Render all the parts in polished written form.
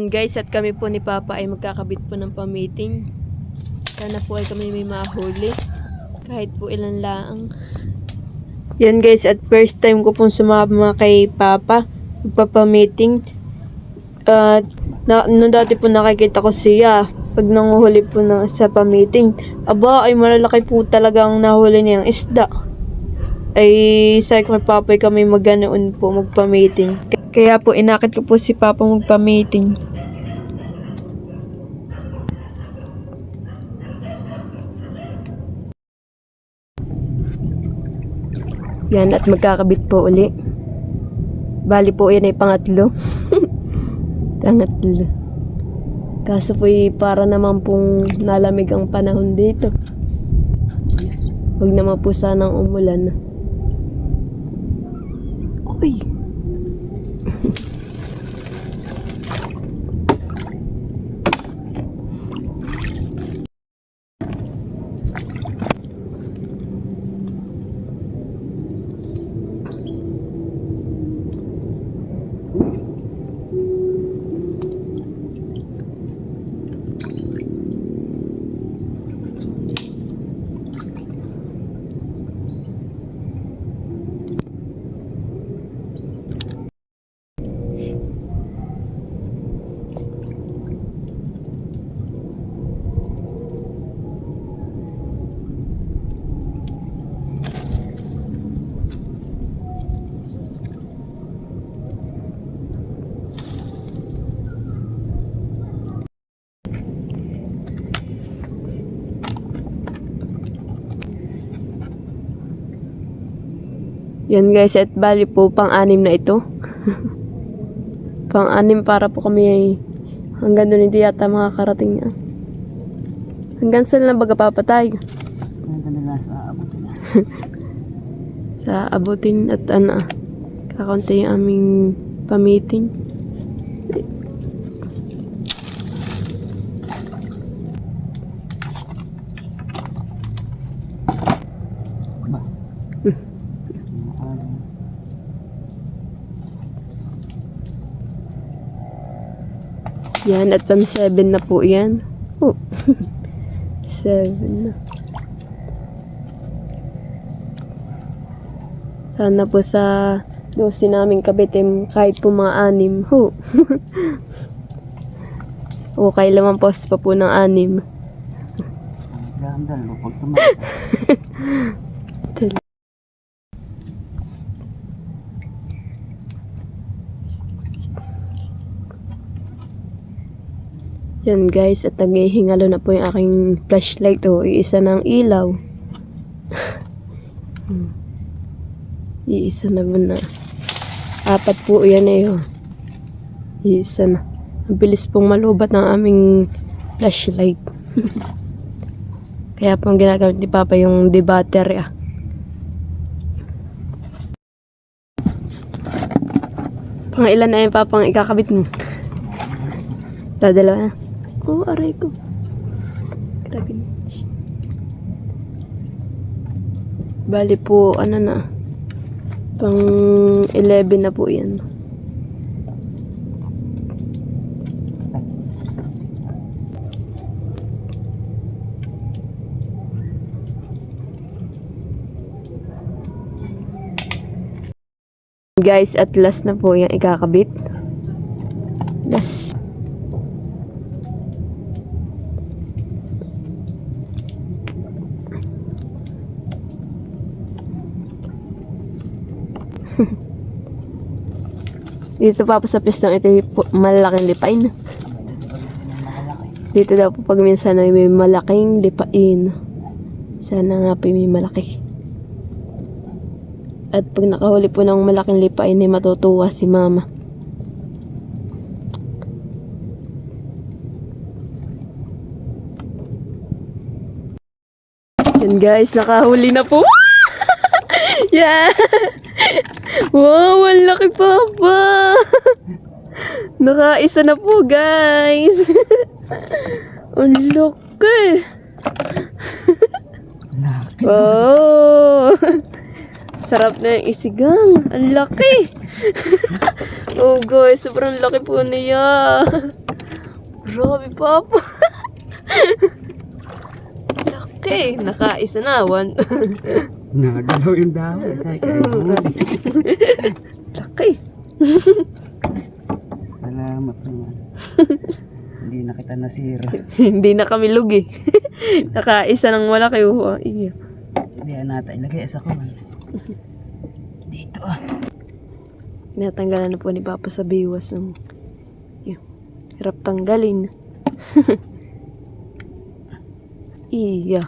Yan guys, at kami po ni Papa ay magkakabit po ng pamiting. Sana po ay kami may mahuli. Kahit po ilan lang. Yan guys, at first time ko pong sumama kay Papa. Magpapamiting. At nung dati po nakikita ko siya. Pag nanguhuli po sa pamiting. Aba, ay malalaki po talagang nahuli niyang isda. Ay sa kay Papa ay kami maganoon po magpamiting. Kaya po inakit ko po si Papa magpamiting. Yan, at magkakabit po uli. Bali po yan ay pangatlo. Pangatlo. Kaso po para naman pong nalamig ang panahon dito. Huwag naman po sanang umulan. Uy! Yan guys, at bali po pang-anim na ito. Pang-anim para po kami hanggang doon hindi yata makakarating yan. Hanggang saan lang baga papatay? Hanggang nila sa abutin. Sa abutin at kakaunti yung aming pamiting. Yan, at pang 7 na po yan. Oh. 7 na. Sana po sa 12 naming kabitim kahit po mga 6. Ho. Okay naman po pa po ng 6. Gandal, pag tumakas. Yan guys, at naghihingalo na po yung aking flashlight. Iisa ng ilaw. Iisa na ba na? 4 po yan Iisa na. Ang bilis pong malubat ng aming flashlight. Kaya pong ginagamit ni Papa yung de-battery. Pang ilan na yung Papang ikakabit mo? Dadalawa na. Oh, aray ko. Grabe na. Bali po, pang 11 na po yan. Guys, at last na po yung ikakabit. Last. Dito pa po sa pistong ito malaking lipain. Dito daw po pag minsan ay may malaking lipain. Sana nga po may malaki. At pag nakahuli po ng malaking lipain ay matutuwa si Mama. Yan guys, nakahuli na po. Yeah. Wow, ang laki Papa. Nakaisa na po guys. Ang laki. Oh. Sarap na yung isigang. Ang laki. Oh guys, sobrang laki po niya. Grabe, Papa. Laki. Nakaisa na. Nagalaw yung dahon. Say, kaya huli. Laki. Salamat naman. Hindi na kita nasira. Hindi na kami lugi. Nakaisa ng malaki. Iya. Hindi natin ilagay sa kuman. Dito Natanggalan na po ni Papa sa biwas ng hirap tanggalin. Iya.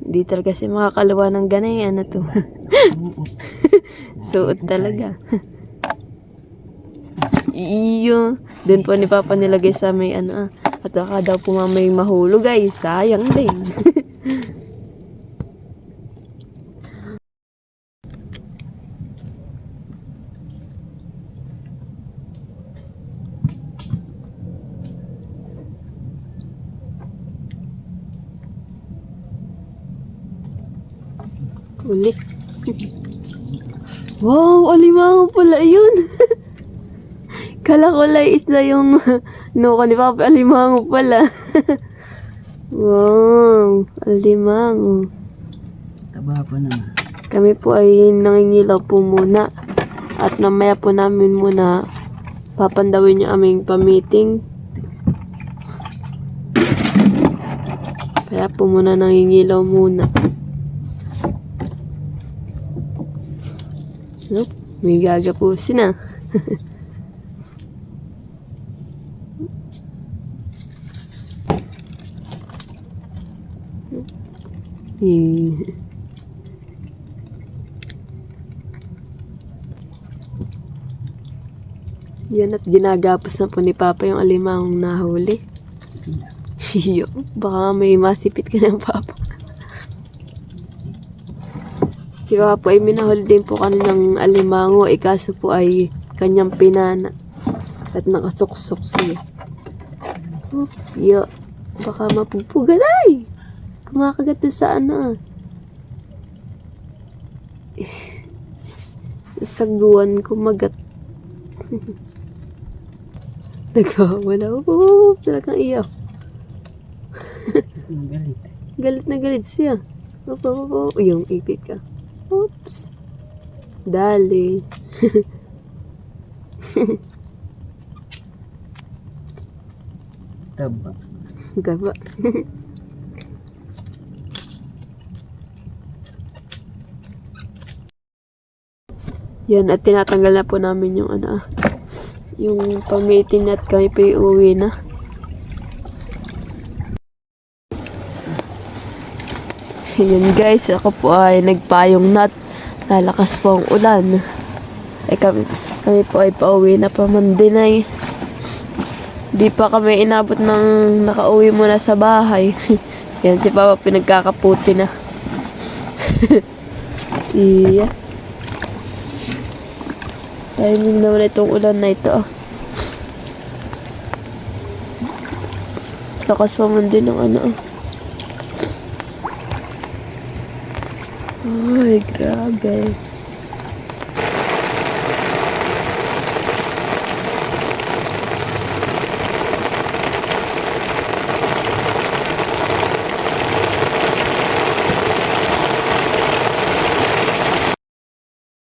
Hindi talaga siya makakalawa ng ganay. Ano to? Suot talaga. Iyo. Doon po ni Papa nilagay sa may ano. At baka daw po may mahulog ay sayang din. Ulit. Wow, alimango pala yun. Kala ko lang isda yung nuka ni Papa, alimango pala. Wow, alimango. Taba pa naman. Kami po ay nangingilaw po muna. At namaya po namin muna papandawin yung aming pamiting. Kaya po muna nangingilaw muna. Nope, may gagapusin na. Yan at ginagapos na po ni Papa yung alimangong nahuli. Yo, baka may masipit ka ng Papa. Si Papa po ay minahuli din po kaninang alimango, kaso po ay kanyang pinana at nakasuksok siya. Oh, yo, baka mapupugan ay! Kumakagat na sa ano. Saguan kumagat. Nagwawala. Oh, talagang iyak. Galit. Galit na galit siya. Yung ipit ka. Oops. Dali. Taba. Gaba. Yan, at tinatanggal na po namin yung ano, yung pamitin at kami pa uwi na. Yan guys, ako po ay nagpayong nut. Lalakas po ang ulan. Kami po ay pauwi na pa man din ay. Di pa kami inabot ng nakauwi muna sa bahay. Yan, si Papa pinagkakaputi na. Iya. Timing naman itong ulan na ito. Lakas pa man din ng ano. Ay, grabe.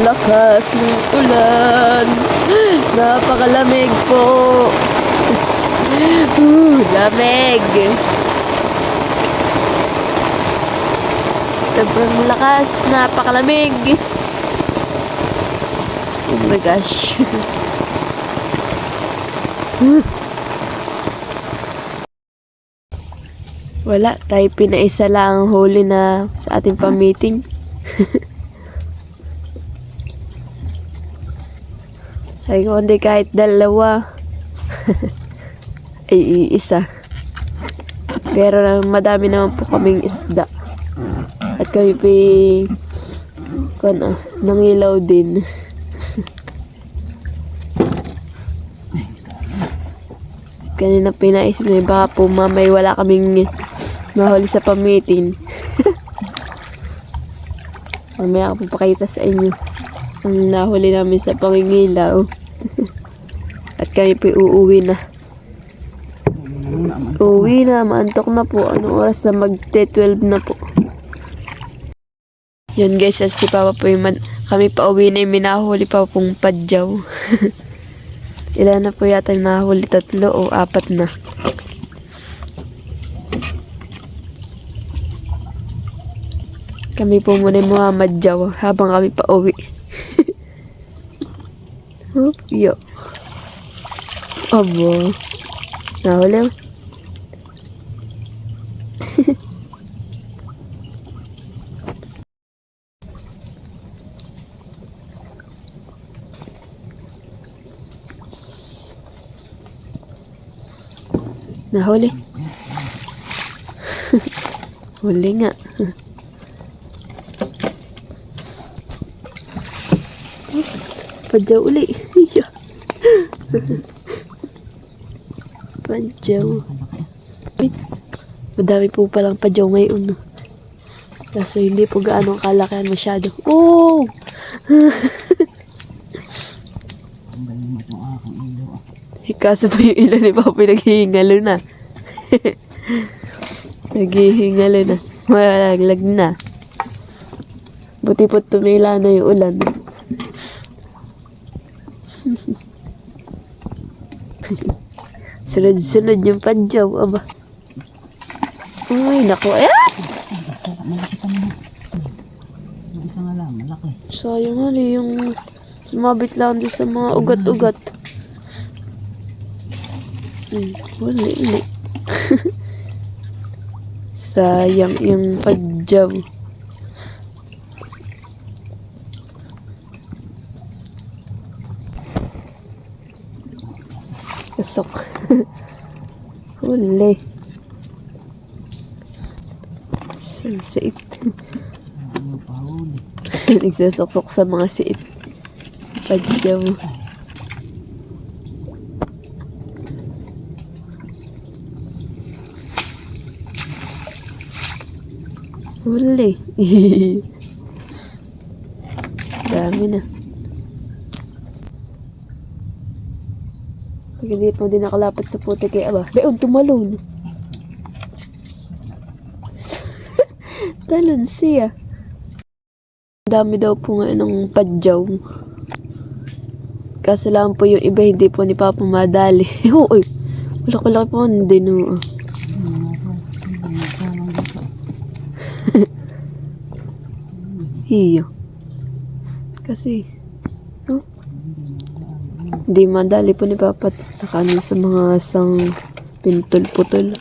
Lakas ng ulan. Napakalamig po. Lamig. Sobrang lakas. Napakalamig. Oh my gosh. Wala. Tayo pinaisa lang ang huli na sa ating pamiting. Ay, kundi kahit dalawa ay iisa. Pero madami naman po kaming isda. At kami pa nangilaw din. Kanina pinaisip na baka po mamay wala kaming mahuli sa pamitin. Mamaya ako papakita sa inyo ang nahuli namin sa pangingilaw. At kami po uuwi na. Uwi na, maantok na po. Anong oras na mag-12 na po. Yan guys, as si Papa po yung kami pa uwi na yung minahuli pa pong padyaw. Ilan na po yata yung nahuli? 3 o 4 na. Kami po muna yung mga madyaw habang kami pa uwi. Hup, yo. Abo. Nahuli mo. Nahuli. Huli nga. Oops. Padyaw uli. Padyaw. Madami po palang padyaw ngayon. Kaso hindi po gaano kalakihan masyado. Oh! Ang galing mo itong aking ilo. Kaso pa yung ilan ni Papa naghihingalo na. Naghihingalo na. Malaglag na. Buti po tumila na yung ulan. Sunod-sunod yung padyaw. Aba. Ay, naku. Ay! Isa, malaki pa naman. Yung isa nga lang, malaki. Sayang nga yung sumabit lang din sa mga ugat-ugat. Wala. Sayang yung padyaw. Pasok. Huli. Isang siit. Ano pa huli? Nagsasok-sok sa mga siit. Padyaw. Huli. Dami na. Pag hindi pa din nakalapat sa puti kay aba. Beon, tumalon. Talon siya. Dami daw po nga ng padyaw. Kaso lang po yung iba hindi po ni Papa madali. Uy, malaki-laki po hindi no. Iyo. Kasi, no? Hindi madali po ni Papa. Nakano sa mga sang pintol-putol.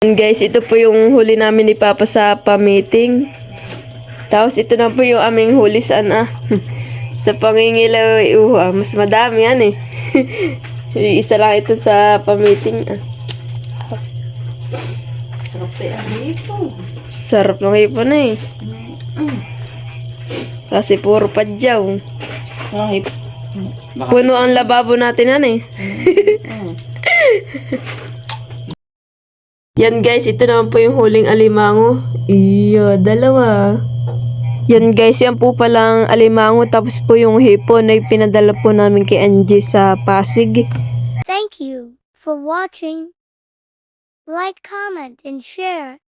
And guys, ito po yung huli namin ni Papa sa pa-meeting. Tapos ito na po yung aming huli sa pangingilaw. Mas madami yan eh. Isa lang ito sa pa-meeting. Sarap tayo ang hipon. Sarap ng hipon na eh. Kasi puro padyaw. Puno ang lababo natin yan eh. Yan guys, ito naman po yung huling alimango. Iyo, 2. Yan guys, yan po palang alimango. Tapos po yung hipon ay pinadala po namin kay Angie sa Pasig. Thank you for watching. Like, comment, and share.